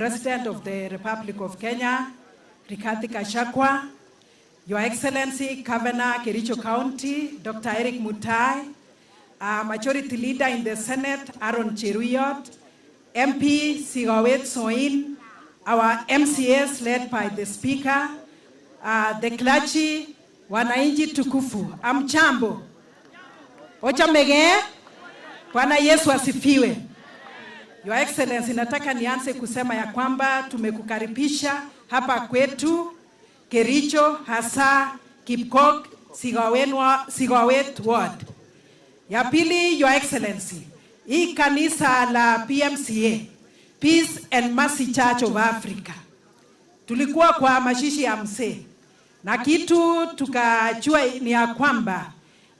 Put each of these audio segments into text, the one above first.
President of the Republic of Kenya, Rigathi Gachagua, Your Excellency, Governor, Kericho County, Dr. Eric Mutai, Majority Leader in the Senate, Aaron Cheruiyot, MP Sigawet Soin, our MCAs led by the Speaker, the clergy, wananchi tukufu, amchambo, ochamege, Bwana Yesu asifiwe. Your Excellency, nataka nianze kusema ya kwamba tumekukaribisha hapa kwetu Kericho, hasa Kipkok, Sigawet Ward. Ya pili, Your Excellency, hii kanisa la PMCA, Peace and Mercy Church of Africa, tulikuwa kwa mashishi ya mzee, na kitu tukajua ni ya kwamba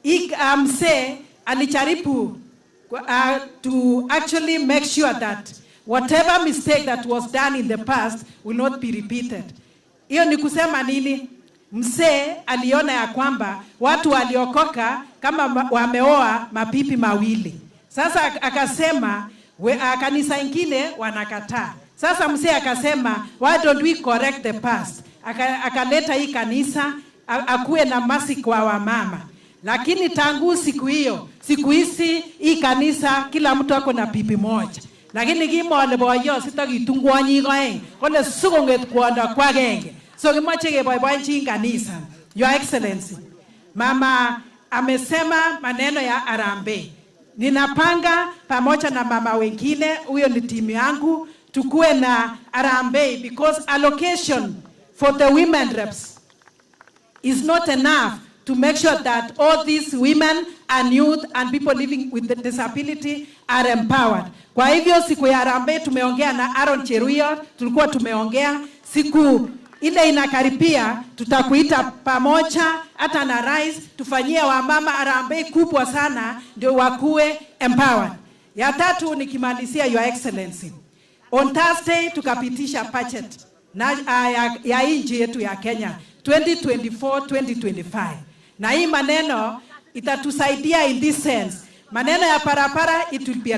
hii mzee alijaribu to actually make sure that whatever mistake that was done in the past will not be repeated. Hiyo ni kusema nini? Mzee aliona ya kwamba watu waliokoka kama wameoa mapipi mawili. Sasa akasema kanisa ingine wanakataa. Sasa mzee akasema, why don't we correct the past? Akaleta hii kanisa akuwe na mercy kwa wamama. Lakini tangu siku hizi hii kanisa kila mtu ako na pipi moja. Lakini kimole boyo sitagitungwanyi goeng. Kole sugonget kwanda kwa genge. So kimache keboiboichi kanisa. Your Excellency, mama amesema maneno ya Harambee. Ninapanga pamoja na mama wengine, huyo ni timu yangu, tukue na Harambee because allocation for the women reps is not enough to make sure that all these women and youth and people living with the disability are empowered. Kwa hivyo siku ya Harambee tumeongea na Aaron Cheruiyot, tulikuwa tumeongea siku ile inakaribia, tutakuita pamoja hata na rais tufanyie wamama Harambee kubwa sana ndio wakuwe empowered. Ya tatu nikimalizia, Your Excellency, on Thursday tukapitisha budget na ya nchi yetu ya Kenya 2024-2025. Na hii maneno itatusaidia in this sense. Maneno ya parapara, it will be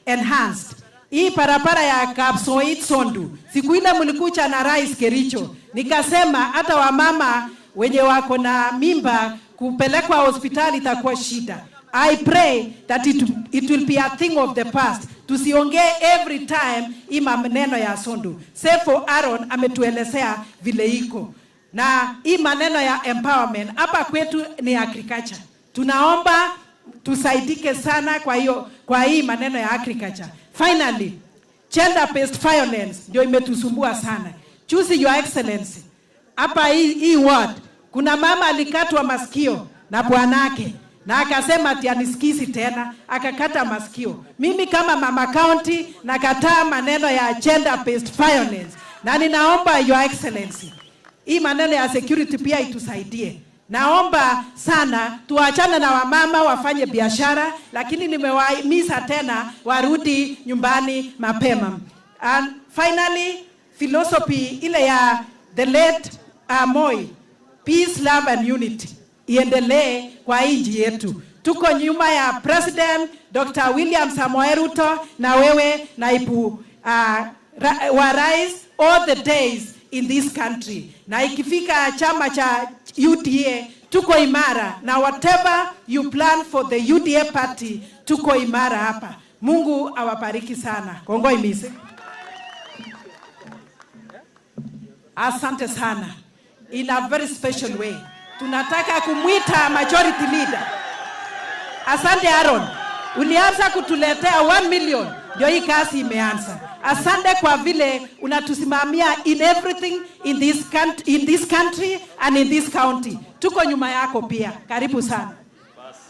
enhanced. Hii parapara ya Kapsoit Sondu, siku ile mlikucha na rais Kericho, nikasema hata wamama wenye wako na mimba kupelekwa hospitali itakuwa shida. I pray that it will be a thing of the past. Tusiongee every time hii maneno ya Sondu. Sefo Aaron ametuelezea vile iko. Na hii maneno ya empowerment hapa kwetu ni agriculture. Tunaomba tusaidike sana kwa hii maneno ya agriculture. Finally, gender based violence ndio imetusumbua sana. Choose Your Excellency, hapa hii ward kuna mama alikatwa masikio na bwanake na akasema ati anisikisi tena, akakata masikio. Mimi kama mama county nakataa maneno ya gender based violence, na ninaomba Your Excellency, hii maneno ya security pia itusaidie. Naomba sana tuachane na wamama wafanye biashara, lakini nimewahimiza tena warudi nyumbani mapema. And finally, philosophy ile ya the late Moi, peace, love and unity, iendelee kwa nchi yetu. Tuko nyuma ya President Dr. William Samoei Ruto na wewe naibu wa rais all the days in this country. Na ikifika chama cha UDA tuko imara, na whatever you plan for the UDA party tuko imara hapa. Mungu awabariki sana. Kongoi mise. Asante sana. In a very special way, tunataka kumwita majority leader. Asante Aaron, ulianza kutuletea 1 million, ndio hii kazi imeanza. Asante kwa vile unatusimamia in everything in this country and in this county. Tuko nyuma yako pia. Karibu sana.